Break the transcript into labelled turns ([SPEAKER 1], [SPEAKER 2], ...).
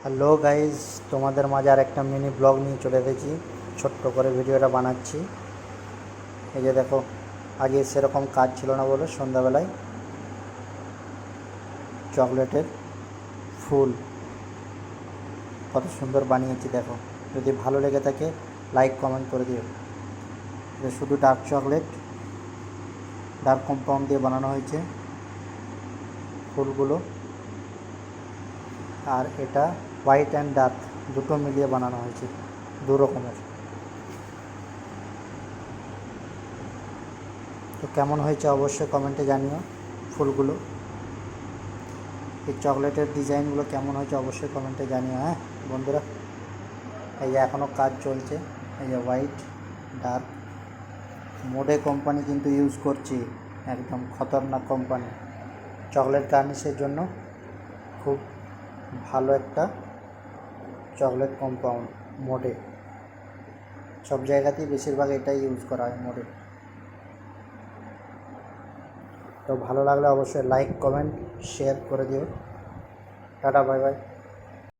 [SPEAKER 1] Hello guys, তোমাদের মাঝে আর একটা মিনি ব্লগ নিয়ে চলে এসেছি। ছোট্ট করে ভিডিওটা বানাচ্ছি। এই যে দেখো, আগে সেরকম কাজ ছিল না বলে সন্ধ্যাবেলায় চকলেটের ফুল কত সুন্দর বানিয়েছি দেখো। যদি ভালো লেগে থাকে লাইক কমেন্ট করে দিও। এটা শুধু ডার্ক চকলেট, ডার্ক কম্পাউন্ড দিয়ে বানানো হয়েছে ফুলগুলো, আর এটা হোয়াইট অ্যান্ড ডার্ক দুটো মিলিয়ে বানানো হয়েছে, দু রকমের। তো কেমন হয়েছে অবশ্যই কমেন্টে জানিও। ফুলগুলো, এই চকলেটের ডিজাইনগুলো কেমন হয়েছে অবশ্যই কমেন্টে জানিও। হ্যাঁ বন্ধুরা, এই যে এখনও কাজ চলছে। এই যে হোয়াইট ডার্ক মোডে কোম্পানি কিন্তু ইউজ করছি, একদম খতরনাক কোম্পানি। চকলেট গার্নিশের জন্য খুব ভালো একটা চকলেট কম্পাউন্ড মোডে। সব জায়গাতেই বেশিরভাগ এটাই ইউজ করা হয় মোডে। তো ভালো লাগলে অবশ্যই লাইক কমেন্ট শেয়ার করে দিও। Tata, bye bye.